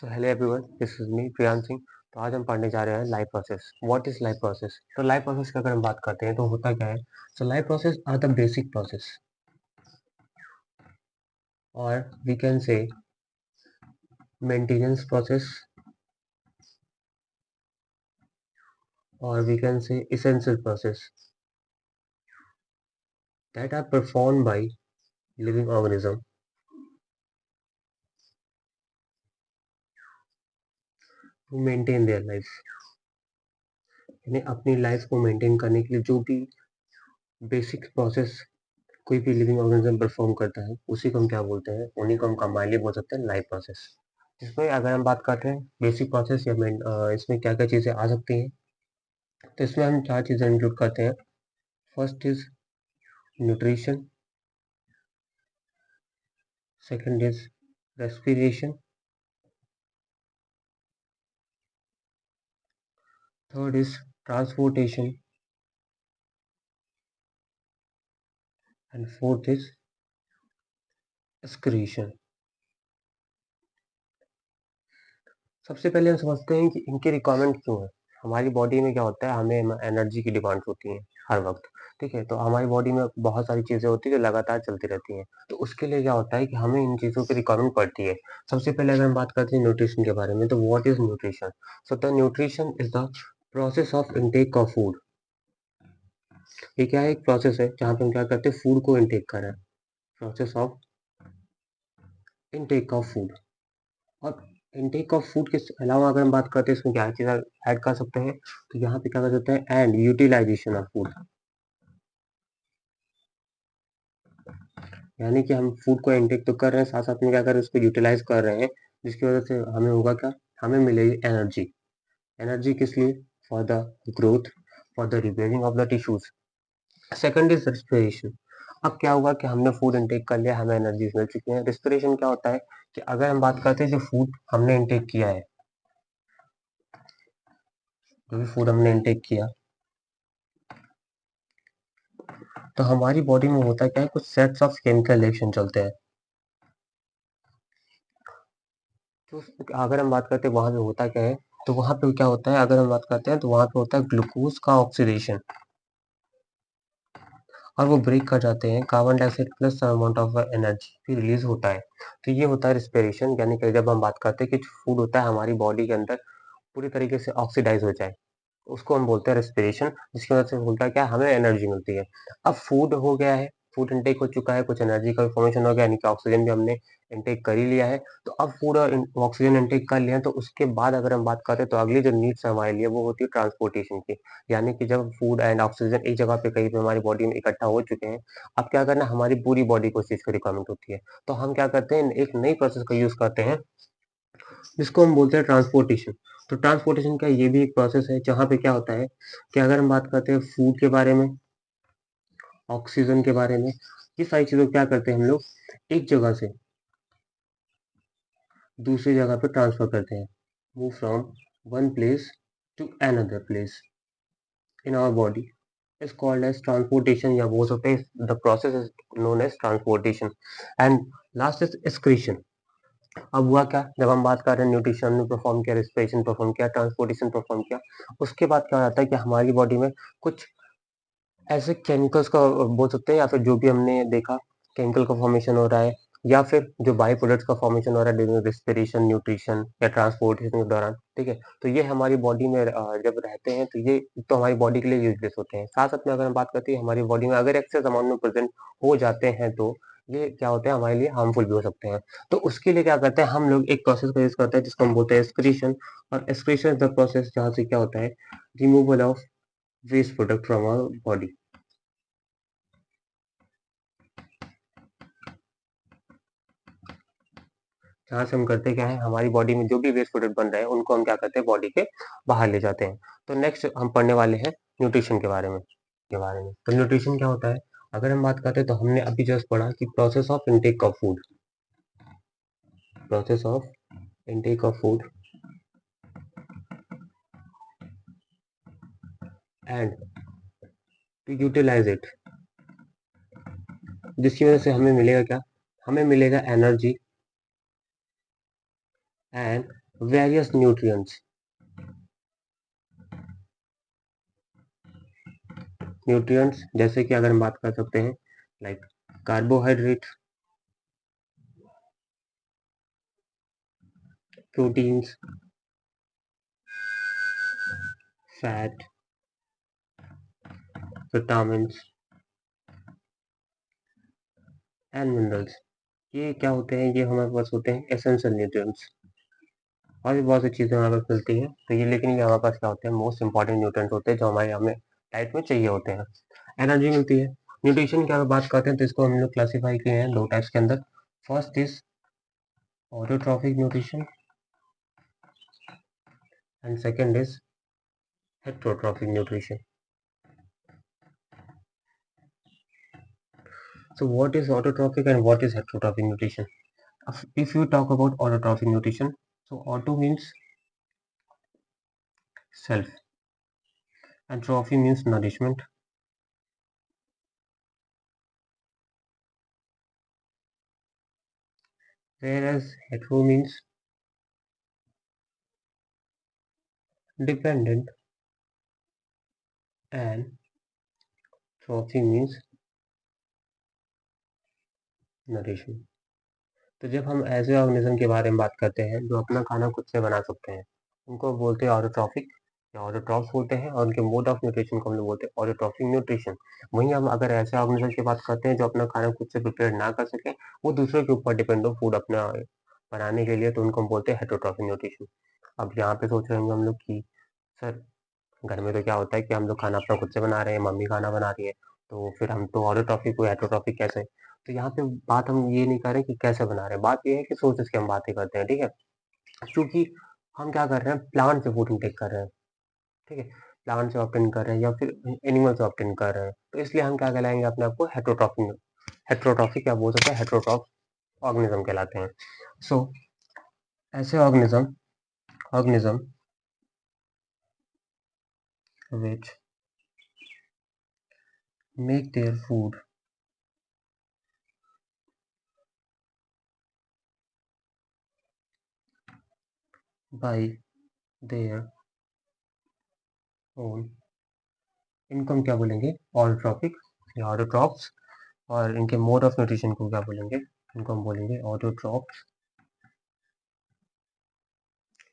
So hello everyone, this is me Priyansh Singh. तो आज हम पढ़ने जा रहे हैं life process. What is life process? तो लाइफ प्रोसेस की अगर हम बात करते हैं तो होता क्या है। So life process are the basic process, और we can say maintenance process, और we can say essential process that are performed by living organism to maintain their life। यानी अपनी लाइफ को मेंटेन करने के लिए जो भी बेसिक प्रोसेस कोई भी लिविंग ऑर्गेनिज्म परफॉर्म करता है उसी को हम क्या बोलते हैं, उन्हीं को हम कंबाइनली बोल सकते हैं लाइफ प्रोसेस। इसमें अगर हम बात करते हैं बेसिक प्रोसेस या इसमें क्या क्या चीज़ें आ सकती हैं, तो इसमें हम चार चीज़ें इंक्लूड करते हैं। First is nutrition, second is respiration, third is transportation, and fourth is excretion. सबसे पहले हम समझते हैं कि इनकी रिक्वायरमेंट क्यों है। हमारी बॉडी में क्या होता है, हमें एनर्जी की डिमांड होती है हर वक्त। ठीक है, तो हमारी बॉडी में बहुत सारी चीज़ें होती है जो लगातार चलती रहती हैं, तो उसके लिए क्या होता है कि हमें इन चीज़ों की रिक्वायरमेंट पड़ती है। सबसे पहले अगर हम बात करते हैं न्यूट्रिशन के बारे में, तो what is nutrition? So the nutrition is the process of intake of food. ये क्या है, एक प्रोसेस है जहाँ पे हम क्या करते हैं, फूड को इनटेक कर रहे हैं। Process of intake of food. और इनटेक ऑफ फूड के अलावा अगर हम बात करते हैं इसमें क्या चीज़ ऐड कर सकते हैं, तो यहाँ पे क्या कर सकते हैं, एंड यूटिलाइजेशन ऑफ फूड। यानी कि हम फूड को इनटेक तो कर रहे हैं, साथ साथ में क्या कर रहे हैं, उसको यूटिलाइज कर रहे हैं, जिसकी वजह से हमें होगा क्या, हमें मिलेगी एनर्जी। एनर्जी किस लिए? For the growth, for the repairing of the tissues. Second is respiration. अब क्या हुआ कि हमने फूड इनटेक कर लिया, हमें एनर्जीज मिल चुकी है। रेस्पिरेशन क्या होता है कि अगर हम बात करते हैं जो फूड हमने इनटेक किया है, जो भी फूड हमने इनटेक किया, तो हमारी बॉडी में होता क्या है, कुछ सेट्स ऑफ केमिकल रिएक्शन चलते हैं। तो अगर हम बात करते हैं वहां पे होता क्या है, तो वहां पे क्या होता है, अगर हम बात करते हैं तो वहां पे होता है ग्लूकोज का ऑक्सीडेशन, और वो ब्रेक कर जाते हैं, carbon dioxide plus some amount of energy भी रिलीज होता है। तो ये होता है रिस्पिरेशन। यानी कि जब हम बात करते हैं कि फूड होता है हमारी बॉडी के अंदर पूरी तरीके से ऑक्सीडाइज हो जाए, उसको हम बोलते हैं रेस्पिरेशन, जिसकी वजह से होता है क्या, हमें एनर्जी मिलती है। अब फूड हो गया है, फूड इनटेक हो चुका है, कुछ एनर्जी का फॉर्मेशन हो गया, यानी कि ऑक्सीजन भी हमने इनटेक कर ही लिया है। तो अब फूड और ऑक्सीजन इनटेक कर लिया है, तो उसके बाद अगर हम बात करें तो अगली जो नीड्स है हमारे लिए वो होती है ट्रांसपोर्टेशन की। यानी कि जब फूड एंड ऑक्सीजन एक जगह पे कहीं पे हमारी बॉडी में इकट्ठा हो चुके हैं, अब क्या करना, हमारी पूरी बॉडी को इस चीज की रिक्वायरमेंट होती है। तो हम क्या करते हैं, एक नई प्रोसेस का यूज करते हैं जिसको हम बोलते हैं ट्रांसपोर्टेशन। तो ट्रांसपोर्टेशन का ये भी एक प्रोसेस है जहाँ पे क्या होता है कि अगर हम बात करते हैं फूड के बारे में, ऑक्सीजन के बारे में, ये सारी चीज़ों को क्या करते हैं हम लोग एक जगह से दूसरी जगह पे ट्रांसफर करते हैं। Move from one place to another place in our body is called as transportation, या बोल सकते हैं the process is known as transportation. And last is excretion. अब हुआ क्या, जब हम बात कर रहे हैं न्यूट्रिशन ने परफॉर्म किया, रेस्पिरेशन परफॉर्म किया, ट्रांसपोर्टेशन परफॉर्म किया, उसके बाद क्या हो जाता है कि हमारी बॉडी में कुछ ऐसे केमिकल्स का बोल सकते हैं, या फिर जो भी हमने देखा केमिकल का फॉर्मेशन हो रहा है, या फिर जो बाई प्रोडक्ट्स का फॉर्मेशन हो रहा है ड्यूरिंग रेस्पिरेशन, न्यूट्रिशन या ट्रांसपोर्टेशन के दौरान। ठीक है, तो ये हमारी बॉडी में जब रहते हैं तो ये तो हमारी बॉडी के लिए यूजलेस होते हैं। साथ साथ में अगर हम बात करते हैं हमारी बॉडी में अगर एक्सेस अमाउंट में प्रेजेंट हो जाते हैं, तो ये क्या होते हैं, हमारे लिए हार्मफुल भी हो सकते हैं। तो उसके लिए क्या करते हैं, हम लोग एक प्रोसेस का यूज करते हैं जिसको हम बोलते हैं एक्सक्रीशन। और एक्सक्रीशन इज द प्रोसेस जहाँ से क्या होता है, removal of waste product from our body. जहाँ से हम करते क्या है, हमारी बॉडी में जो भी वेस्ट प्रोडक्ट बन रहे हैं उनको हम क्या करते हैं, बॉडी के बाहर ले जाते हैं। तो नेक्स्ट हम पढ़ने वाले हैं न्यूट्रिशन के बारे में। तो न्यूट्रिशन क्या होता है, अगर हम बात करते हैं तो हमने अभी जस्ट पढ़ा कि process of intake of food, process of intake of food and to utilize it, जिसकी वजह से हमें मिलेगा क्या, हमें मिलेगा एनर्जी एंड वेरियस न्यूट्रिएंट्स, जैसे कि अगर हम बात कर सकते हैं like carbohydrate, proteins, fat, vitamins and minerals. ये क्या होते हैं? ये हमारे पास होते हैं एसेंशियल न्यूट्रिएंट्स। और भी बहुत सी चीज़ें हमारे पास मिलती हैं, तो ये लेकिन ये हमारे पास क्या होते हैं? मोस्ट इंपॉर्टेंट न्यूट्रिएंट्स होते हैं जो हमारे हमें डाइट में चाहिए होते हैं। एनर्जी मिलती है। न्यूट्रिशन की अगर बात करते हैं तो इसको हम लोग क्लासीफाई किए हैं दो टाइप्स के अंदर। First is autotrophic nutrition and second is heterotrophic nutrition. So what is autotrophic and what is heterotrophic nutrition? If you talk about autotrophic nutrition, so auto means self and trophy means nourishment. Whereas hetero means dependent and trophy means nourishment. तो जब हम ऐसे organism के बारे में बात करते हैं जो अपना खाना खुद से बना सकते हैं, उनको बोलते हैं ऑटोट्रॉफिक या ऑटोट्रॉफ्स बोलते हैं, और उनके मोड ऑफ न्यूट्रिशन को हम लोग बोलते हैं ऑटोट्रॉफिक न्यूट्रिशन। वहीं हम अगर ऐसे ऑर्गेनिज्म की बात करते हैं जो अपना खाना खुद से प्रिपेयर ना कर सकें, वो दूसरे के ऊपर डिपेंड हो फूड अपना बनाने के लिए, तो उनको हम बोलते हैं हेटरोट्रॉफिक न्यूट्रिशन। अब यहाँ पे सोच रहे होंगे हम लोग कि सर घर में तो क्या होता है कि हम लोग खाना अपना खुद से बना रहे हैं, मम्मी खाना बना रही है, तो फिर हम तो ऑटोट्रॉफिक को हेटरोट्रॉफिक कैसे? तो यहाँ पे बात हम ये नहीं कर रहे कि कैसे बना रहे हैं, बात ये है कि सोर्सेस की हम बातें करते हैं, ठीक है? क्योंकि हम क्या कर रहे हैं, प्लांट से फूड इनटेक कर रहे हैं, ठीक है? प्लांट से ऑब्टेन कर रहे हैं या फिर एनिमल से ऑब्टेन कर रहे हैं, तो इसलिए हम क्या कहलाएंगे अपने आप को? हेटरोट्रॉफिक। हेटरोट्रॉफिक क्या बोल सकते हैं? हेटरोट्रॉफ ऑर्गेनिज्म कहलाते हैं। सो ऐसे organism which make their food by their own, इनको हम क्या बोलेंगे? ऑटोट्रॉफिक या ऑटोट्रॉफ्स। और इनके मोड ऑफ न्यूट्रिशन को क्या बोलेंगे? इनको हम बोलेंगे ऑटोट्रॉफ्स।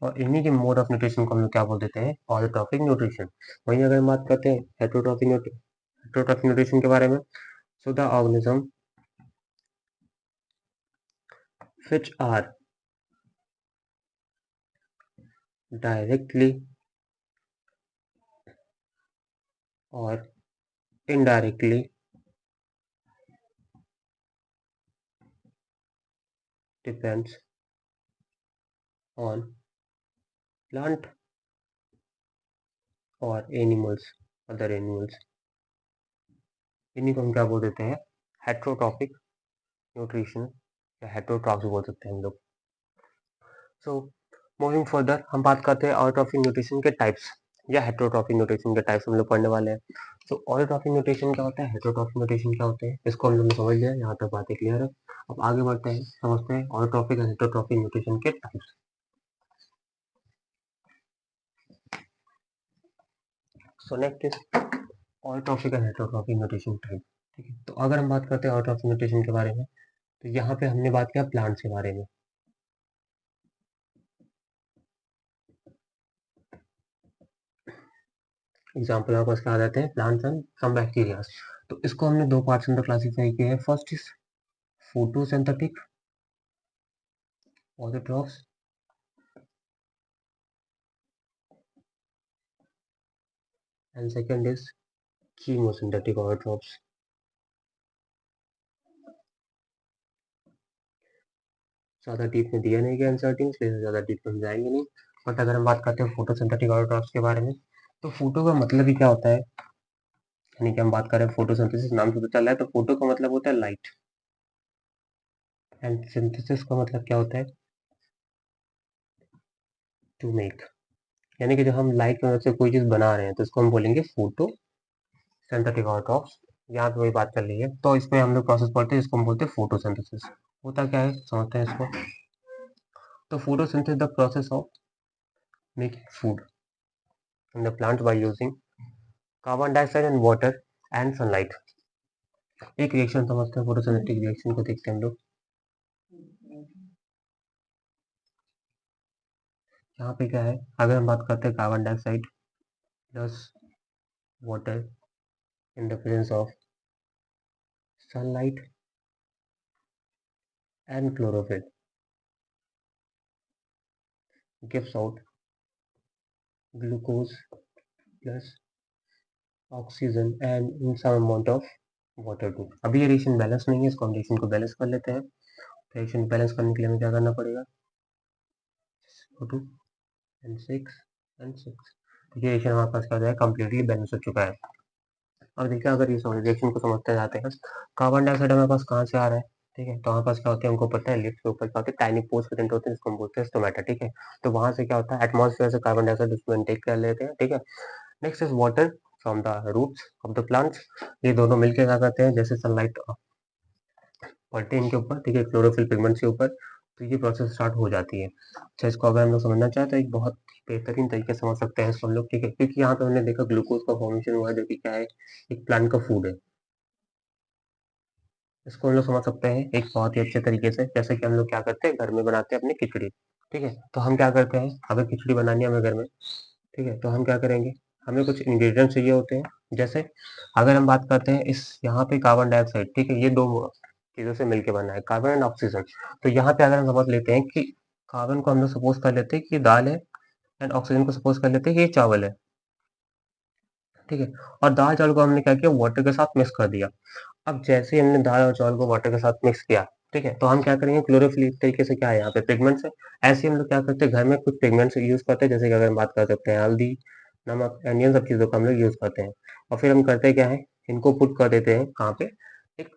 और इन्हीं के मोड ऑफ न्यूट्रिशन को हम लोग क्या बोल देते हैं? Autotrophic nutrition. वहीं अगर हम बात करते हैं हेटरोट्रॉफिक न्यूट्रिशन के बारे में, so the organism which are directly or indirectly depends on plant or animals, other animals, इन्हीं को हम क्या बोल देते हैं? हेट्रोट्रॉफिक न्यूट्रिशन या हेट्रोट्रॉफ्स बोल सकते हैं हम लोग। सो मूविंग फर्दर हम बात करते हैं ऑटोट्रॉफिक न्यूट्रिशन के टाइप्स या हेट्रोट्रॉफिक न्यूट्रिशन के टाइप्स हम लोग पढ़ने वाले हैं। तो ऑटोट्रॉफिक न्यूट्रिशन क्या होता है, हेट्रोट्रॉफिक न्यूट्रिशन क्या होते हैं, इसको हम लोग ने समझ लिया, यहाँ तक बातें क्लियर है। अब आगे बढ़ते हैं, समझते हैं ऑटोट्रॉफिक एंड हेट्रोट्रॉफिक न्यूट्रिशन के types. So next is autotrophic and heterotrophic nutrition type. ठीक है, तो अगर हम बात करते हैं ऑटोट्रॉफिक न्यूट्रिशन के बारे में, तो यहाँ पे हमने बात किया प्लांट्स के बारे में। एग्जाम्पल हमारे पास क्या आ जाते हैं? Plants and some bacterias. तो इसको हमने दो पार्ट्स में क्लासीफाई किए हैं। First is photosynthetic autotrophs and second is chemosynthetic autotrophs। ज़्यादा डीप में दिया नहीं गया इंसर्टिंग, इसलिए ज़्यादा डीप में हम जाएंगे नहीं। बट अगर हम बात करते हैं फोटोसिंथेटिक ऑटोट्रॉफ्स के बारे में, तो फोटो का मतलब ही क्या होता है? यानी कि हम बात कर रहे हैं फोटोसिंथेसिस, नाम से तो चल रहा है, तो फोटो का मतलब होता है लाइट, एंड सिंथेसिस का मतलब क्या होता है? To make. यानी कि जब हम लाइट की मदद से कोई चीज़ बना रहे हैं तो इसको हम बोलेंगे फोटो सिंथेटिक ऑटोट्रॉफ्स। यहाँ पे वही बात चल रही है, तो इसमें हम लोग प्रोसेस पढ़ते हैं, इसको हम बोलते हैं फोटोसिंथेसिस। होता क्या है, समझते हैं इसको। तो photosynthesis is the process of making food in the plants by using carbon dioxide and water and sunlight. एक रिएक्शन समझते हैं, फोटोसिंथेटिक रिएक्शन को देखते हैं हम लोग। यहाँ पे क्या है, अगर हम बात करते हैं carbon dioxide plus water in the presence of sunlight and chlorophyll gives out glucose plus oxygen and in some amount of water too। अभी ये रिएक्शन बैलेंस नहीं है, इसको हम रिएक्शन को बैलेंस कर लेते हैं। रिएक्शन बैलेंस करने के लिए हमें क्या करना पड़ेगा, O2 and 6 and 6। ये रिएक्शन हमारे पास क्या हो जाएगा, कंप्लीटली बैलेंस हो चुका है। अब देखिए, अगर इस रिएक्शन को समझते जाते हैं, कार्बन डाइऑक्साइड हमारे पास कहाँ से आ रहा है, ठीक है, तो हमारे पास क्या होता है, हमको पता है लिफ्ट के ऊपर क्या होता है, टाइनी पोर्स प्रेजेंट होते हैं, जिसको हम बोलते हैं स्टोमेटा, ठीक है। तो वहां से क्या होता है, एटमॉस्फेयर से कार्बन डाइऑक्साइड उसको इनटेक कर लेते हैं, ठीक है। Next is water from the roots of the plants. ये दोनों मिलकर क्या करते हैं, जैसे सनलाइट पड़ते हैं इनके ऊपर, ठीक है, क्लोरोफिल पिगमेंट्स के ऊपर, तो ये प्रोसेस स्टार्ट हो जाती है। अच्छा, इसको अगर हम लोग समझना चाहें तो एक बहुत बेहतरीन तरीके से समझ सकते हैं इसको हम लोग, ठीक है, क्योंकि यहाँ पे हमने देखा ग्लूकोज का फॉर्मेशन हुआ है, जो कि क्या है, एक प्लांट का फूड है। इसको हम लोग समझ सकते हैं एक बहुत ही अच्छे तरीके से, जैसे कि हम लोग क्या करते हैं, घर में बनाते हैं अपनी खिचड़ी, ठीक है। तो हम क्या करते हैं, अगर खिचड़ी बनानी है हमें घर में, ठीक है, तो हम क्या करेंगे, हमें कुछ इंग्रेडिएंट्स चाहिए होते हैं। जैसे अगर हम बात करते हैं इस यहाँ पे कार्बन डाइऑक्साइड, ठीक है, ये दो चीजों से मिलकर बना है, कार्बन एंड ऑक्सीजन। तो यहाँ पे अगर हम समझ लेते हैं कि कार्बन को हम लोग सपोज कर लेते हैं कि दाल है, एंड ऑक्सीजन को सपोज कर लेते हैं कि ये चावल है, ठीक है। और दाल चावल को हमने क्या किया, वाटर के साथ मिक्स कर दिया। अब जैसे ही हमने दाल और चावल को वाटर के साथ मिक्स किया, ठीक है, तो हम क्या करेंगे, क्लोरोफिल एक तरीके से क्या है, यहाँ पे पिगमेंट्स है। ऐसे ही हम लोग क्या करते हैं, घर में कुछ पिगमेंट्स यूज करते हैं, जैसे कि अगर हम बात कर सकते हैं हल्दी, नमक, एंड इन सब चीजों का हम लोग यूज करते हैं। और फिर हम करते क्या है, इनको पुट कर देते हैं कहाँ पे, एक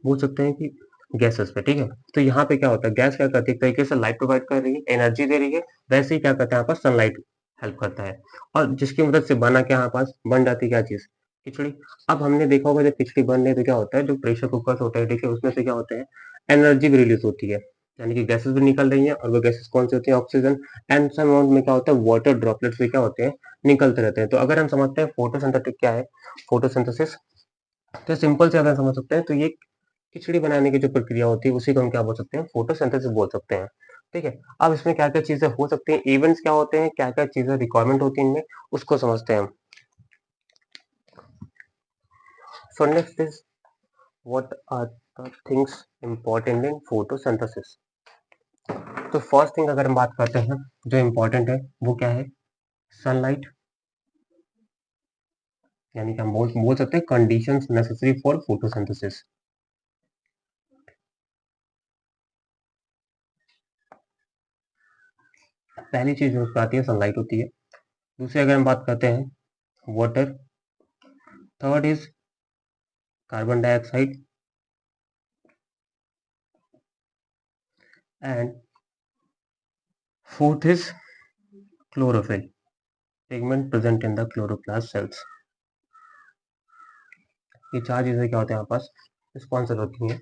बोल सकते हैं कि गैसेस पे, ठीक है। तो यहाँ पे क्या होता है, गैस क्या करती है, एक तरीके से लाइट प्रोवाइड कर रही है, एनर्जी दे रही है। वैसे ही क्या करता है, यहाँ पर सनलाइट हेल्प करता है, और जिसकी मदद से बना क्या, यहाँ पास बन जाती है क्या चीज, खिचड़ी। अब हमने देखा होगा जब खिचड़ी बन रही है तो क्या होता है, जो प्रेशर कुकर होते हैं, ठीक है, उसमें से क्या होते हैं, एनर्जी भी रिलीज होती है, यानी कि गैसेस भी निकल रही है, और वो गैसेस कौन सी होती है, ऑक्सीजन। एंड सम अमाउंट में क्या होता है, वाटर ड्रॉपलेट्स भी क्या होते हैं, निकलते रहते हैं। तो अगर हम समझते हैं फोटोसिंथेटिक क्या है, फोटोसिंथेसिस, तो सिंपल से अगर समझ सकते हैं तो ये खिचड़ी बनाने की जो प्रक्रिया होती है उसी को हम क्या बोल सकते हैं, फोटोसिंथेसिस बोल सकते हैं, ठीक है। अब इसमें क्या क्या चीजें हो सकती हैं, इवेंट्स क्या होते हैं, क्या क्या चीजें रिक्वायरमेंट होती है इनमें, उसको समझते हैं हम। So next is what are the things important in photosynthesis. तो फर्स्ट थिंग अगर हम बात करते हैं जो इम्पोर्टेंट है, वो क्या है, सनलाइट, यानी कि हम बोल सकते हैं कंडीशंस नेसेसरी फॉर फोटोसिंथेसिस। पहली चीज जो उसमें आती है सनलाइट होती है। दूसरी अगर हम बात करते हैं water. Third is carbon dioxide, and fourth is chlorophyll, pigment present in the chloroplast cells। ये चार चीजें क्या होते हैं यहाँ पास रिस्पॉन्सिबल होती हैं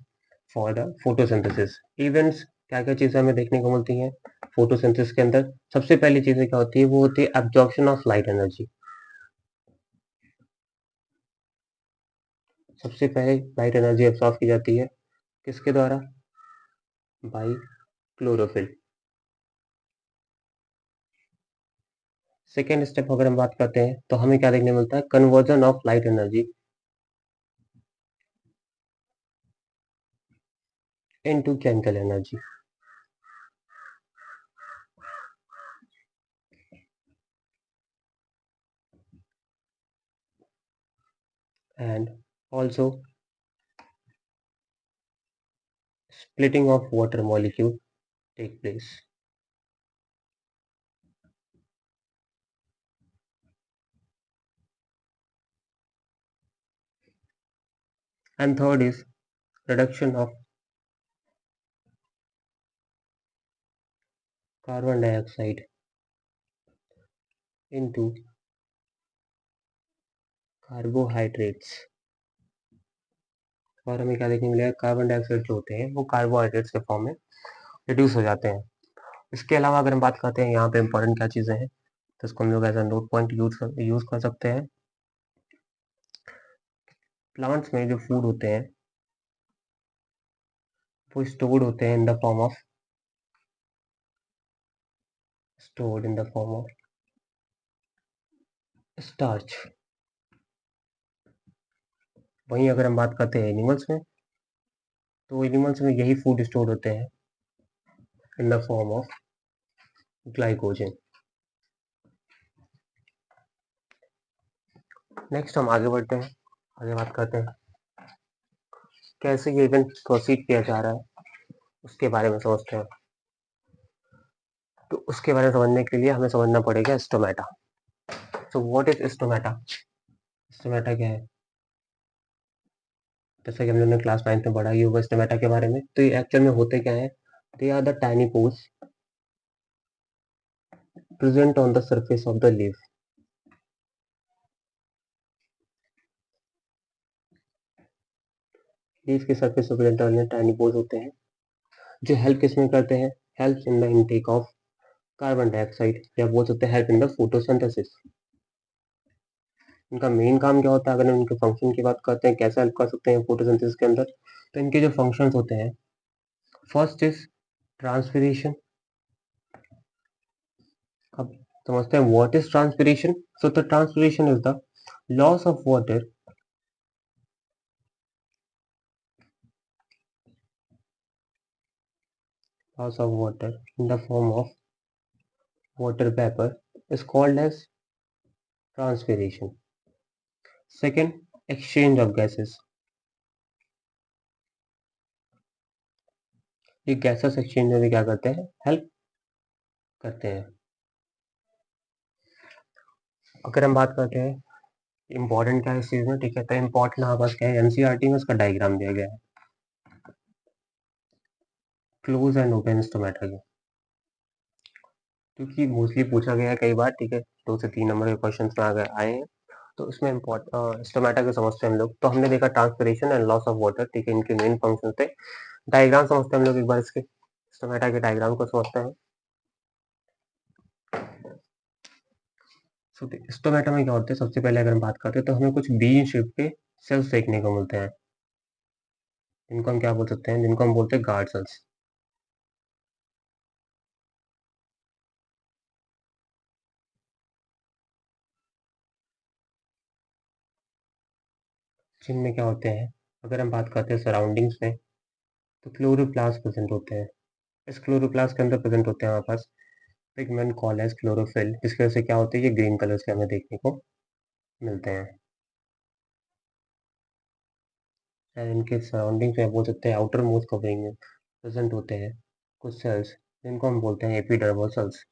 फॉर द फोटोसिंथेसिस। इवेंट्स क्या क्या चीजें हमें देखने को मिलती हैं फोटोसिंथेसिस के अंदर। सबसे पहली चीजें क्या होती है, वो होती है एब्जॉर्प्शन ऑफ लाइट एनर्जी। सबसे पहले लाइट एनर्जी एब्सॉर्ब की जाती है किसके द्वारा, बाई क्लोरोफिल। सेकेंड स्टेप अगर हम बात करते हैं तो हमें क्या देखने मिलता है, conversion of light energy into chemical energy. And also splitting of water molecule take place। And third is reduction of carbon dioxide into carbohydrates। और हमें क्या देखने मिलेगा, कार्बन डाइऑक्साइड जो होते हैं वो कार्बोहाइड्रेट्स के फॉर्म में रिड्यूस हो जाते हैं। इसके अलावा अगर हम बात करते हैं यहाँ पे इंपॉर्टेंट क्या चीज़ें हैं, तो इसको हम लोग as a note point use कर सकते हैं। प्लांट्स में जो फूड होते हैं वो स्टोर्ड होते हैं in the form of starch. वहीं अगर हम बात करते हैं एनिमल्स में, तो एनिमल्स में यही फूड स्टोर होते हैं in the form of glycogen. Next हम आगे बढ़ते हैं, आगे बात करते हैं कैसे ये इवेंट प्रोसीड किया जा रहा है, उसके बारे में समझते हैं। तो उसके बारे में समझने के लिए हमें समझना पड़ेगा stomata. So what is stomata? Stomata क्या है? जैसे कि हम लोगों ने क्लास 9 में पढ़ा ही होगा स्टोमेटा के बारे में। तो ये एक्चुअल में होते क्या है? They are the tiny pores present on the surface of the leaf. Leaf के सरफेस पर प्रेजेंट वाले टाइनी पोर्स होते हैं जो हेल्प किसमें करते हैं? Help in the intake of carbon dioxide, या बोल सकते हैं हेल्प इन द फोटोसिंथेसिस। इनका मेन काम क्या होता है? अगर हम इनके फंक्शन की बात करते हैं कैसे हेल्प कर सकते हैं फोटोसिंथेसिस के अंदर, तो इनके जो फंक्शंस होते हैं, फर्स्ट इज ट्रांसपिरेशन। अब समझते हैं what is transpiration. So the transpiration is the loss of water in the form of water vapor is called as transpiration. Second, exchange of gases. ये गैसेस एक्सचेंज में भी क्या करते हैं? हेल्प करते हैं। अगर हम बात करते हैं इंपॉर्टेंट क्या है इस चीज में, ठीक है, तो इंपॉर्टेंट हमारे पास क्या है? एनसीईआरटी में इसका डायग्राम दिया गया है क्लोज एंड ओपन स्टोमेटा के, क्योंकि मोस्टली पूछा गया है कई बार, ठीक है, 2 से 3 नंबर के क्वेश्चन में आए हैं। तो इसमें स्टोमेटा के समझते हैं हम लोग। तो हमने देखा transpiration and loss of water, ठीक है, इनके मेन फंक्शन थे। डायग्राम समझते हैं हम लोग एक बार इसके, स्टोमेटा के डायग्राम को समझते हैं। स्टोमेटा में क्या होता है? सबसे पहले अगर हम बात करते हैं तो हमें कुछ बीन शेप के सेल्स देखने को मिलते हैं, जिनको हम क्या बोल सकते हैं? जिनको हम बोलते हैं गार्ड सेल्स। जिनमें क्या होते हैं? अगर हम बात करते हैं सराउंडिंग्स में, तो क्लोरोप्लास्ट प्रेजेंट होते हैं। इस क्लोरोप्लास्ट के अंदर प्रेजेंट होते हैं हमारे पास पिगमेंट कॉल्ड एज क्लोरोफिल, जिसकी वजह से क्या होती है? ये ग्रीन कलर्स के हमें देखने को मिलते हैं। एंड इनके सराउंडिंग्स में बोल सकते हैं आउटर मोस्ट कवरिंग में प्रेजेंट होते हैं कुछ सेल्स, जिनको हम बोलते हैं epidermal cells.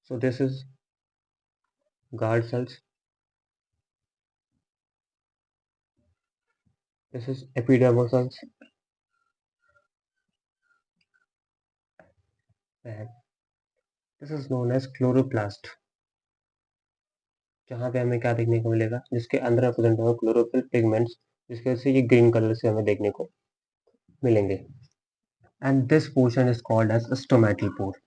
So this is guard cells, this is epidermal cells, and this is known as chloroplast, जहाँ पे हमें क्या देखने को मिलेगा? जिसके अंदर प्रेजेंट होगा क्लोरोफिल पिगमेंट्स, जिसकी वजह से ये ग्रीन कलर से हमें देखने को मिलेंगे। And this portion is called as stomatal pore.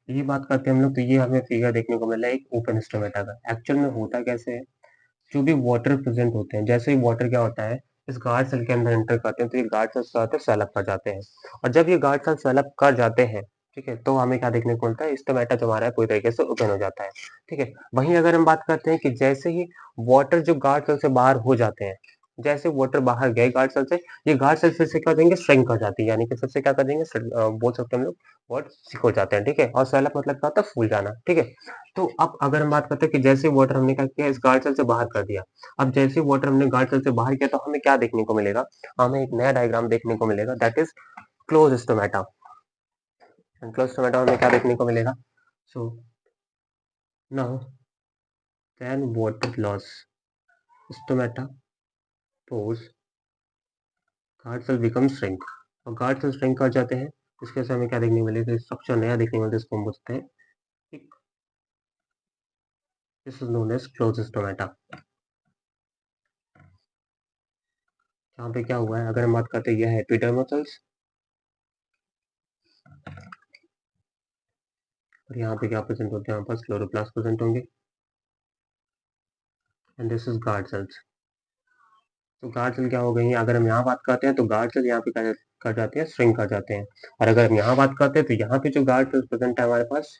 ये बात करते हैं हम लोग, तो ये हमें फिगर देखने को मिला है एक ओपन स्टोमेटा का। एक्चुअल में होता कैसे है? जो भी वाटर प्रेजेंट होते हैं, जैसे ही वाटर क्या होता है इस गार्ड सेल के अंदर एंटर करते हैं, तो ये गार्ड सेल्स क्या होते हैं? सेल अप कर जाते हैं। और जब ये गार्ड सेल सेल अप कर जाते हैं, ठीक है, तो हमें क्या देखने को मिलता है? स्टोमेटा जो हमारा है पूरी तरीके से ओपन हो जाता है, ठीक है। वहीं अगर हम बात करते हैं कि जैसे ही वाटर जो गार्ड सेल से बाहर हो जाते हैं, जैसे वाटर बाहर गए गार्ड सेल से, ये गार्ड सेल फिर से क्या हो जाएंगे? श्रिंक कर जाती है, यानी कि फिर से क्या कर देंगे? बोल सकते हैं हम लोग वर्ड सिकुड़ जाते हैं, ठीक है। और सेल अप मतलब क्या होता है? फूल जाना, ठीक है। तो अब अगर हम बात करते हैं कि जैसे वाटर हमने क्या किया? इस गार्ड सेल से बाहर कर दिया। अब जैसे वाटर हमने गार्ड सेल से बाहर किया, तो हमें क्या देखने को मिलेगा? हमें एक नया डायग्राम देखने को मिलेगा, that is close stomata. Close stomata में क्या देखने को मिलेगा? So now then water loss stomata pores guard cell become shrink. और गार्ड सेल श्रिंक कर जाते हैं, इसके वजह से हमें क्या देखने को मिलेगा? स्ट्रक्चर नया देखने को मिलता है, इसको हम बोलते हैं this is known as close stomata. यहाँ पे क्या हुआ है, अगर हम बात करते हैं, यह है एपिडर्मल सेल्स, और यहाँ पे क्या प्रेजेंट होते हैं, यहाँ पर क्लोरोप्लास्ट प्रेजेंट होंगे, and this is guard sales. तो गार्ड सेल क्या हो गई है, अगर हम यहाँ बात करते हैं तो गार्ड सेल यहाँ पे क्या कर जाते हैं, श्रिंक कर जाते हैं, और अगर हम यहाँ बात करते हैं तो यहाँ पे जो गार्ड सेल्स प्रेजेंट है हमारे पास,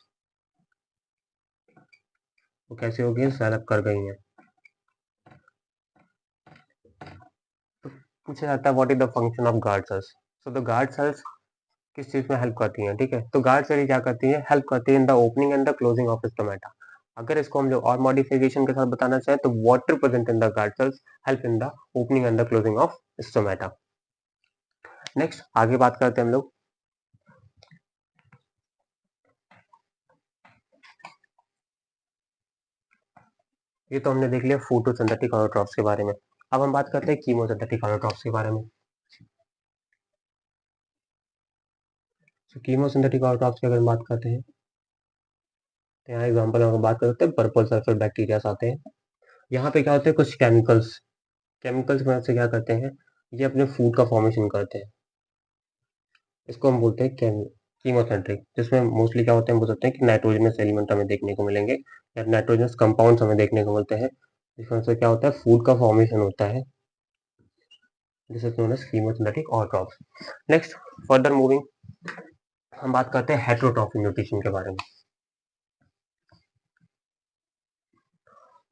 वो कैसे हो गई, सेल अप कर गई हैं। तो पूछा जाता है what is the function of guard cells. So the guard cells किस चीज में हेल्प करती हैं, ठीक है, तो गार्ड सेल क्या करती है, हेल्प करती है in the opening and the closing of stomata. अगर इसको हम लोग और मॉडिफिकेशन के साथ बताना चाहें तो water present in the guard cells help in the opening and the closing of stomata. Next आगे बात करते हैं हम लोग, ये तो हमने देख लिया फोटोसिंथेटिक ऑटोट्रॉफ्स के बारे में। अब हम बात करते हैं कीमोसिंथेटिक ऑटोट्रॉफ्स के बारे में। कीमोसिंथेटिक ऑटोट्रॉफ्स की अगर हम बात करते हैं तो यहाँ एग्जाम्पल हम बात कर सकते हैं, पर्पल सल्फर बैक्टीरिया आते हैं। यहाँ पे क्या होते हैं, कुछ केमिकल्स, केमिकल्स की मदद से क्या करते हैं, ये अपने फूड का फॉर्मेशन करते हैं, इसको हम बोलते हैं कीमोसेंट्रिक, जिसमें मोस्टली क्या होते हैं, बोल सकते हैं कि नाइट्रोजनस एलिमेंट हमें देखने को मिलेंगे या नाइट्रोजनस कंपाउंड्स हमें देखने को मिलते हैं, जिसमें से क्या होता है, फूड का फॉर्मेशन होता है, this is known as chemosynthetic autotrophs. Next further moving, हम बात करते हैं हेटेरोट्रॉफिक न्यूट्रिशन के बारे में।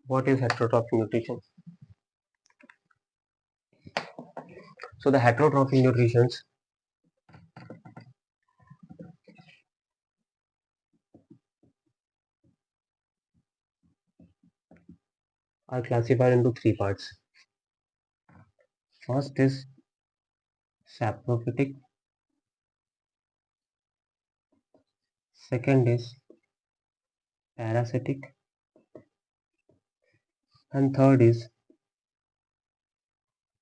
What is heterotrophic nutrition? So the heterotrophic nutritions are classified into three parts. First is saprophytic, second is parasitic, and third is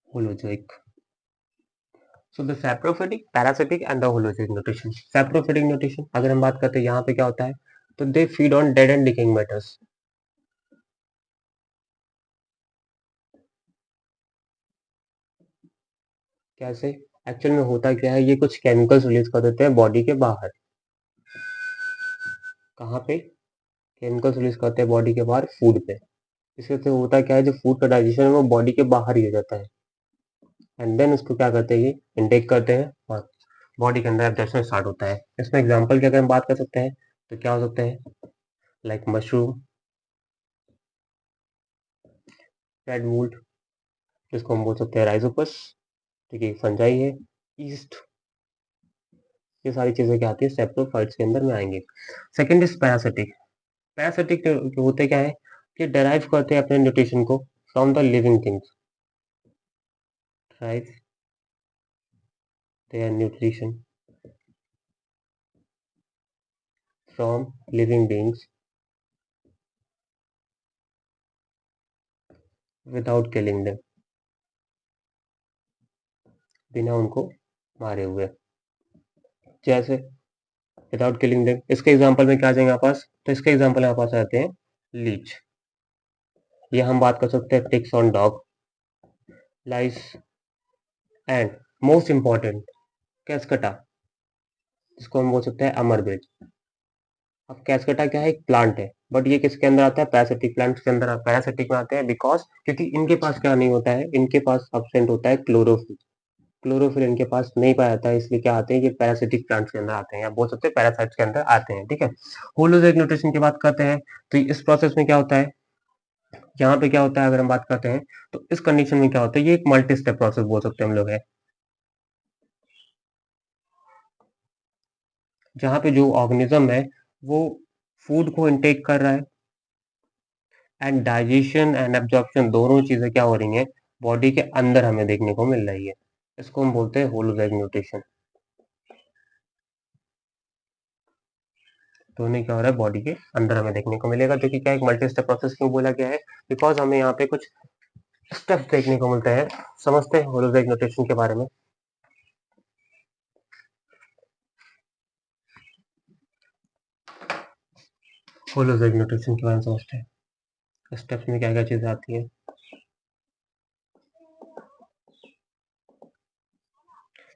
holozoic. So the saprophytic, parasitic and the holozoic nutrition. Saprophytic nutrition अगर हम बात करते हैं यहाँ पे क्या होता है, तो they feed on dead and decaying matters. कैसे, एक्चुअल में होता क्या है, ये कुछ केमिकल्स रिलीज कर देते हैं बॉडी के बाहर। कहाँ पे केमिकल्स रिलीज करते हैं बॉडी के बाहर, फूड पे। इससे तो होता क्या है, जो फूड का डाइजेशन है वो बॉडी के बाहर ही हो जाता है, एंड देन उसको क्या करते हैं, ये इनटेक करते हैं और बॉडी के अंदर एब्जॉर्प्शन स्टार्ट होता है। इसमें एग्जांपल की अगर हम बात कर सकते हैं तो क्या हो सकते हैं, लाइक मशरूम, रेड मूल्ड, जिसको हम बोल सकते हैं राइजोपस, ठीक है, फंजाई है, ईस्ट, ये सारी चीजें क्या आती है, सेप्रोफाइट्स के अंदर में आएंगे। Second is parasitic. पैरासिटिक होते क्या है, कि डेराइव करते हैं अपने न्यूट्रिशन को from the living things, drive their nutrition from living beings without killing them, बिना उनको मारे हुए, जैसे विदाउट किलिंग देम। इसके एग्जांपल में क्या आ जाएंगे आप पास, तो इसके एग्जांपल यहाँ पास आते हैं लीच, ये हम बात कर सकते हैं ticks on dog, lice, and most important cuscuta, जिसको हम बोल सकते हैं अमरबेट। अब कैस्कटा क्या है, एक प्लांट है, बट ये किसके अंदर आता है, पैरासिटिक प्लांट्स के अंदर, पैरासिटिक में आते हैं, बिकॉज क्योंकि इनके पास क्या नहीं होता है, इनके पास अब्सेंट होता है क्लोरोफिल, क्लोरोफिल इनके पास नहीं पाया जाता है, इसलिए क्या आते हैं, ये पैरासिटिक प्लांट्स के अंदर आते हैं, या बोल सकते हैं पैरासाइट्स के अंदर आते हैं, ठीक है। होलोजोइक न्यूट्रिशन की बात करते हैं तो इस प्रोसेस में क्या होता है, यहाँ पे क्या होता है, अगर हम बात करते हैं तो इस कंडीशन में क्या होता है, ये एक मल्टी स्टेप प्रोसेस बोल सकते हैं हम लोग है, जहाँ पे जो ऑर्गेनिज्म है वो फूड को इनटेक कर रहा है, एंड डाइजेशन एंड एब्जॉर्प्शन दोनों चीजें क्या हो रही हैं, बॉडी के अंदर हमें देखने को मिल रही है, इसको हम बोलते हैं होलोजोइक न्यूट्रिशन। दोनों क्या हो रहा है, बॉडी के अंदर हमें देखने को मिलेगा, जो कि क्या एक मल्टी स्टेप प्रोसेस क्यों बोला गया है, बिकॉज हमें यहाँ पे कुछ स्टेप्स देखने को मिलते हैं। समझते हैं होलोजोइक न्यूट्रिशन के बारे में। होलोजोइक न्यूट्रिशन के बारे में समझते हैं, स्टेप्स में क्या क्या चीजें आती है।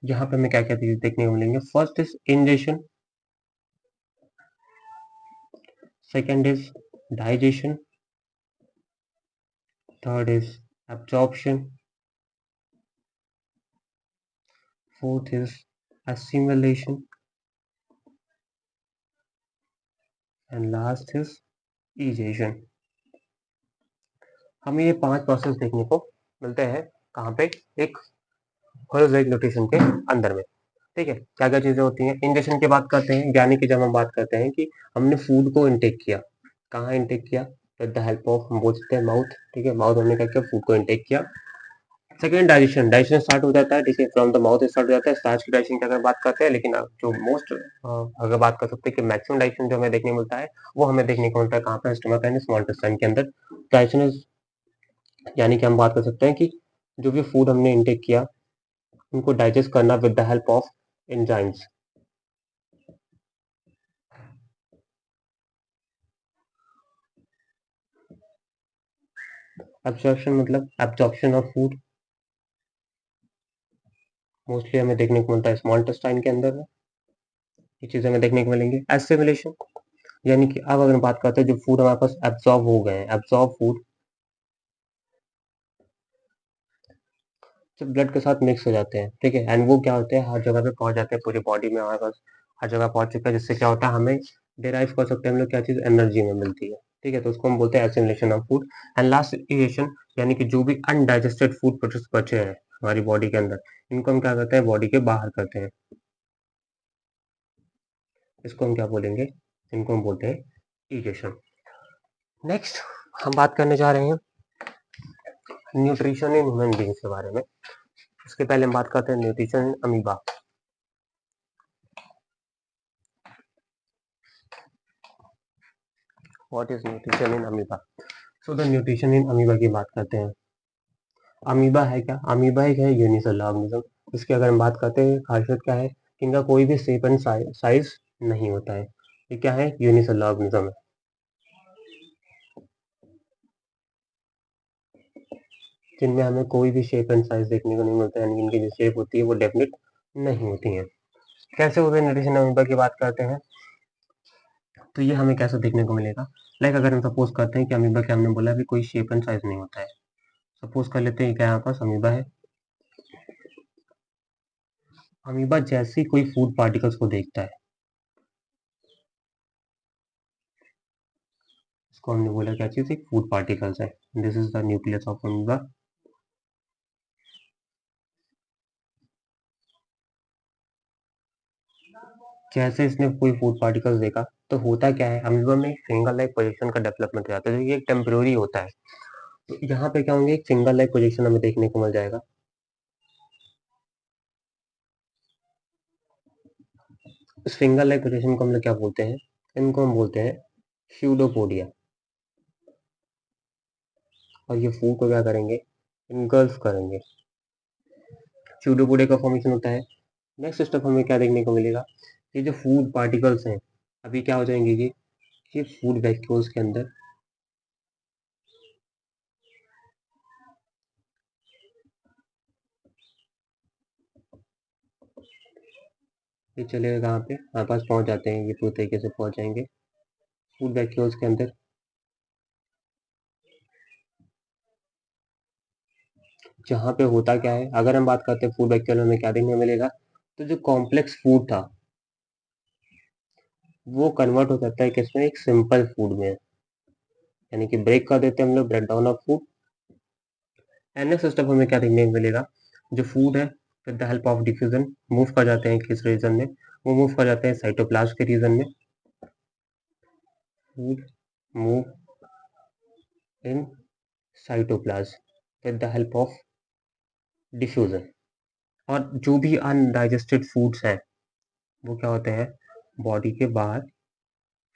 यहाँ पे हमें क्या क्या चीज देखने को मिलेंगे। First is ingestion, second is digestion, third is absorption, fourth is assimilation, and last is egestion। हमें ये 5 प्रोसेस देखने को मिलते हैं कहाँ पे, एक होलोजोइक न्यूट्रिशन के अंदर में। ठीक है, क्या क्या चीजें होती हैं। इंजेशन की बात करते हैं, यानी कि जब हम बात करते हैं कि हमने फूड को इनटेक किया, कहाँ इनटेक किया, विद द हेल्प ऑफ, हम बोल सकते हैं माउथ। ठीक है, माउथ हमने क्या किया, फूड को इनटेक किया। सेकेंड डाइजेशन, डाइजेशन स्टार्ट हो जाता है, ठीक है, फ्रॉम द माउथ स्टार्ट हो जाता है। स्टार्च की डाइजेशन की अगर बात करते हैं, लेकिन जो मोस्ट अगर बात कर सकते हैं कि मैक्सिमम डाइजेशन जो हमें देखने को मिलता है, वो हमें देखने को मिलता है कहाँ पे, स्टमक एंड स्मॉल इंटेस्टाइन के अंदर। डाइजेशन यानी कि हम बात कर सकते हैं कि जो भी फूड हमने इनटेक किया उनको डाइजेस्ट करना with the help of enzymes. Absorption मतलब एब्जॉर्प्शन ऑफ फूड, मोस्टली हमें देखने को मिलता है स्मॉल इंटेस्टाइन के अंदर में। ये चीजें हमें देखने को मिलेंगी। एसिमिलेशन, यानी कि अब अगर हम बात करते हैं जो फूड हमारे पास एब्जॉर्ब हो गए हैं, एब्जॉर्ब फूड जब ब्लड के साथ मिक्स हो जाते हैं, ठीक है, एंड वो क्या होते हैं, हर जगह पे पहुंच जाते हैं, पूरी बॉडी में हमारे पास हर जगह पहुंच चुका है, जिससे क्या होता है, हमें डिराइव कर सकते हैं हम लोग क्या चीज, एनर्जी में मिलती है। ठीक है, तो उसको हम बोलते हैं assimilation of food. And last egestion, यानी कि जो भी अनडाइजेस्टेड फूड प्रोडक्ट्स बचे हैं हमारी बॉडी के अंदर, इनको हम क्या करते हैं, बॉडी के बाहर करते हैं। इसको हम क्या बोलेंगे, इनको हम बोलते हैं इजेशन। नेक्स्ट हम बात करने जा रहे हैं न्यूट्रिशन इन ह्यूमन बींग्स के बारे में। उसके पहले हम बात करते हैं nutrition in amoeba. What is nutrition in amoeba? So the nutrition in amoeba की बात करते हैं। अमीबा है क्या, अमीबा एक है यूनिसेलुलर ऑर्गेनिज्म। इसकी अगर हम बात करते हैं खासियत क्या है, इनका कोई भी शेप एंड साइज नहीं होता है। ये क्या है, यूनिसेलुलर ऑर्गेनिज्म है। जिनमें हमें कोई भी शेप एंड साइज देखने को नहीं मिलता है, यानी इनकी जो शेप होती है वो डेफिनेट नहीं होती है। कैसे होते हैं न्यूट्रिशन अमीबा की बात करते हैं, तो ये हमें कैसे देखने को मिलेगा। लाइक अगर हम सपोज करते हैं कि अमीबा क्या, हमने बोला अभी कोई शेप एंड साइज नहीं होता है। सपोज कर लेते हैं क्या, यहाँ पास अमीबा है। अमीबा जैसे ही कोई फूड पार्टिकल्स को देखता है, इसको हमने बोला क्या चीज, एक फूड पार्टिकल्स है। This is the nucleus of amoeba. जैसे इसने कोई फूड पार्टिकल्स देखा, तो होता क्या है, अमीबा में एक फिंगर लाइक पोजीशन का डेवलपमेंट हो जाता है, जो कि एक टेम्पररी होता है। तो यहाँ पे क्या होंगे, एक फिंगर लाइक पोजीशन हमें देखने को मिल जाएगा। इस फिंगर लाइक पोजीशन को हम लोग क्या बोलते हैं, इनको हम बोलते हैं स्यूडोपोडिया। और ये फूड को क्या करेंगे, इनगल्फ करेंगे। स्यूडोपोडिया का फॉर्मेशन होता है। नेक्स्ट स्टेप हमें क्या देखने को मिलेगा, ये जो फूड पार्टिकल्स हैं अभी क्या हो जाएंगे, ये फूड वैक्यूल्स के अंदर ये चलेगा कहाँ पे, हमारे पास पहुंच जाते हैं, ये पूरी तरीके से पहुंच जाएंगे फूड वैक्यूल्स के अंदर। जहाँ पे होता क्या है, अगर हम बात करते हैं फूड वैक्यूल में क्या देखने को मिलेगा, तो जो कॉम्प्लेक्स फूड था वो कन्वर्ट हो जाता है किसमें, एक सिंपल फूड में। यानी कि ब्रेक कर देते हैं हम लोग, break down of food. And next step हमें क्या देखने को मिलेगा, जो फूड है with the help of diffusion move कर जाते हैं किस रीजन में, वो मूव कर जाते हैं साइटोप्लाज्म के रीजन में। Food move in cytoplasm with the help of diffusion. और जो भी अनडाइजेस्टेड फूड्स हैं वो क्या होते हैं, बॉडी के बाहर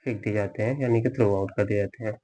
फेंक दिए जाते हैं, यानी कि थ्रो आउट कर दिए जाते हैं।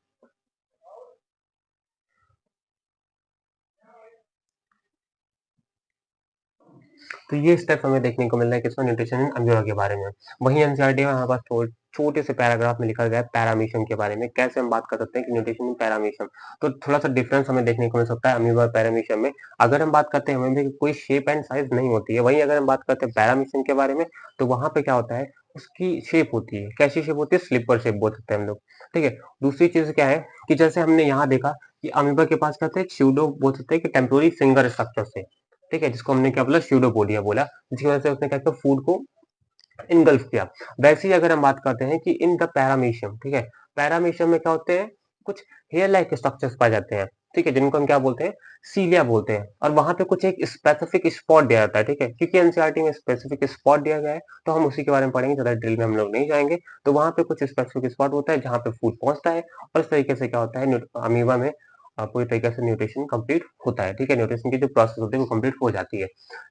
तो ये स्टेप हमें देखने को मिल रहा है किसमें, न्यूट्रिशन इन अमीबा के बारे में। वहीं एनसीईआरटी में हमारे पास छोटे से पैराग्राफ में लिखा गया है पैरामीशियम के बारे में, कैसे हम बात कर सकते हैं कि न्यूट्रिशन इन पैरामीशियम। तो थोड़ा सा डिफरेंस हमें देखने को मिल सकता है अमीबा और पैरामीशियम में। अगर हम बात करते हैं अमीबा की कोई शेप एंड साइज नहीं होती है, वहीं अगर हम बात करते हैं पैरामीशियम के बारे में तो वहां पे क्या होता है, उसकी शेप होती है। कैसी शेप होती है, स्लीपर शेप बोल सकते हैं हम लोग, ठीक है। दूसरी चीज क्या है कि जैसे हमने यहाँ देखा कि अमीबा के पास क्या होता है, एक स्यूडो बोल सकते हैं कि टेम्पोररी फिंगर स्ट्रक्चर से, ठीक है, जिसको हमने क्या बोला, स्यूडोपोडिया बोला, जिसकी वजह से उसने क्या किया, फूड को इनगल्फ किया। वैसे ही अगर हम बात करते हैं कि इन द पैरामीशियम, ठीक है, पैरामीशियम में क्या होते हैं, कुछ हेयर लाइक स्ट्रक्चर्स पाए जाते हैं, ठीक है, जिनको हम क्या बोलते हैं, सीलिया बोलते हैं। और वहां पे कुछ एक स्पेसिफिक स्पॉट दिया जाता है, ठीक है, क्योंकि एनसीईआरटी में स्पेसिफिक स्पॉट दिया गया है तो हम उसी के बारे में पढ़ेंगे, ज्यादा डिटेल में हम लोग नहीं जाएंगे। तो वहां पे कुछ स्पेसिफिक स्पॉट होता है जहाँ पे फूड पहुंचता है, और इस तरीके से क्या होता है, अमीबा में पूरी तरीके से न्यूट्रिशन कंप्लीट होता है, ठीक है, न्यूट्रिशन की जो प्रोसेस होती है वो कंप्लीट हो जाती है।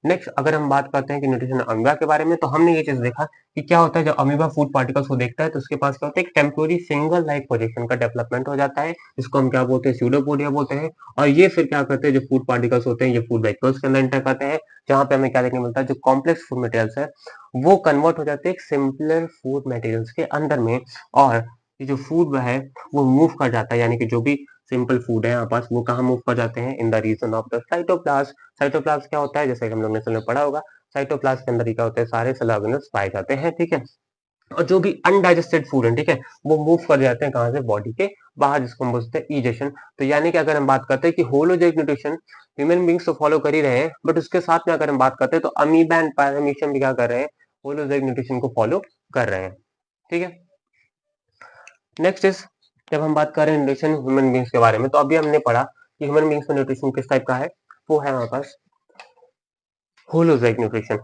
नेक्स्ट अगर हम बात करते हैं कि न्यूट्रिशन अमीबा के बारे में, तो हमने ये चीज देखा कि क्या होता है जब अमीबा फूड पार्टिकल्स को देखता है तो उसके पास क्या होता है, एक टेम्पोररी फिंगर लाइक प्रोजेक्शन का डेवलपमेंट हो जाता है, जिसको हम क्या बोलते हैं, स्यूडोपोडिया बोलते हैं। और ये फिर क्या करते हैं, जो फूड पार्टिकल्स होते हैं ये फूड वेहिकल्स के अंदर एंटर करते हैं, जहाँ पे हमें क्या देखने मिलता है, जो कॉम्प्लेक्स फूड मटेरियल्स है वो कन्वर्ट हो जाते हैं एक सिंपलर फूड मटेरियल्स के अंदर में। और ये जो फूड है वो मूव कर जाता है, यानी कि जो भी सिंपल फूड है हमारे पास वो कहाँ मूव कर जाते हैं, in the region of the cytoplasm. Cytoplasm क्या होता है, जैसे हम लोग ने इसमें पढ़ा होगा, साइटोप्लाज्म के अंदर ही क्या होते हैं, सारे सेल ऑर्गेनेल्स पाए जाते हैं, ठीक है। और जो भी अनडाइजेस्टेड फूड है, ठीक है, वो मूव कर जाते हैं कहाँ से, बॉडी के बाहर, जिसको हम बोलते हैं इजेशन। तो यानी कि अगर हम बात करते हैं कि होलोजेनिक न्यूट्रिशन ह्यूमन बींग्स तो फॉलो कर ही रहे हैं, बट उसके साथ में अगर हम बात करते हैं तो अमीबा एंड पैरामीशियम भी क्या कर रहे हैं, होलोजेनिक न्यूट्रिशन को फॉलो कर रहे हैं, ठीक है। नेक्स्ट इज, जब हम बात कर रहे हैं न्यूट्रिशन ह्यूमन बींग्स के बारे में, तो अभी हमने पढ़ा कि ह्यूमन बींग्स में न्यूट्रिशन किस टाइप का है, वो है हमारे पास होलोजेनिक न्यूट्रिशन,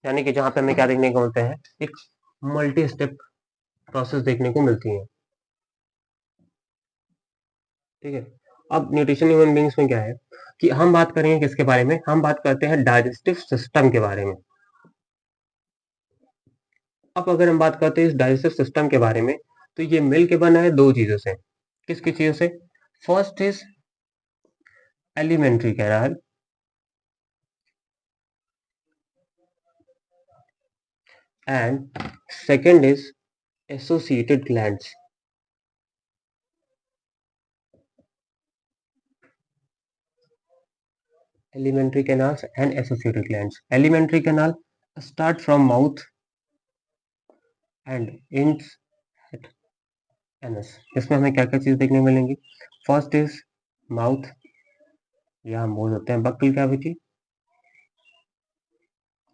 यानी कि जहां पे हमें क्या देखने को मिलते हैं, एक मल्टी स्टेप प्रोसेस देखने को मिलती है, ठीक है। अब न्यूट्रिशन ह्यूमन बींग्स में क्या है कि हम बात करेंगे किसके बारे में, हम बात करते हैं डाइजेस्टिव सिस्टम के बारे में। अब अगर हम बात करते हैं इस डाइजेस्टिव सिस्टम के बारे में, तो ये मिल के बना है दो चीजों से। किस किस चीजों से, first is alimentary canal and second is associated glands. Alimentary canals and associated glands. Alimentary canal start from mouth and ends at anus. इसमें हमें क्या क्या चीज देखने को मिलेंगी, फर्स्ट इज माउथ, या हम बोल सकते हैं buccal cavity.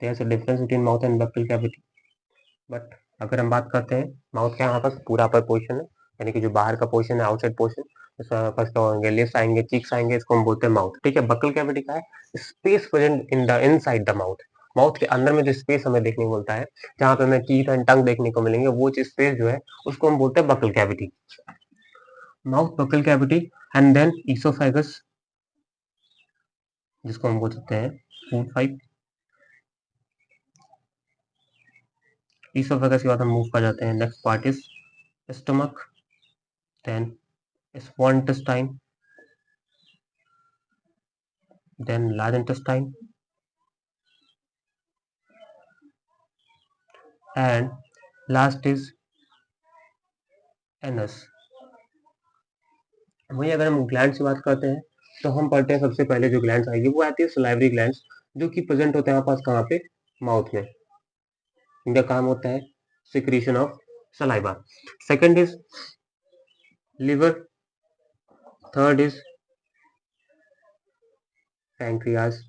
There's a difference between mouth and buccal cavity. But अगर हम बात करते हैं माउथ क्या हमारे पास पूरा अपर पोर्शन है, यानी कि जो बाहर का पोर्शन है, आउटसाइड पोर्शन, इसमें हमारे पास क्या होंगे, लिप्स आएंगे, चीक्स आएंगे, इसको हम बोलते हैं माउथ, ठीक है। बक्कल कैविटी का है space present in the inside the mouth, mouth के अंदर में जो स्पेस हमें देखने को मिलता है, जहाँ पे हमें टीथ एंड टंग देखने को मिलेंगे, वो स्पेस जो है उसको हम बोलते हैं buccal cavity, mouth buccal cavity. And then oesophagus, जिसको हम बोल सकते हैं फूड पाइप। ईसोफेगस के बाद हम मूव कर जाते हैं, next part is stomach, then small intestine, then large intestine, and last is anus. वही अगर हम ग्लैंड की बात करते हैं तो हम पढ़ते हैं सबसे पहले जो ग्लैंड्स आएगी वो आती है सलाइवरी ग्लैंड्स, जो कि प्रेजेंट होते हैं हमारे पास कहाँ पे, माउथ में। इनका काम होता है secretion of saliva. Second is liver, third is pancreas,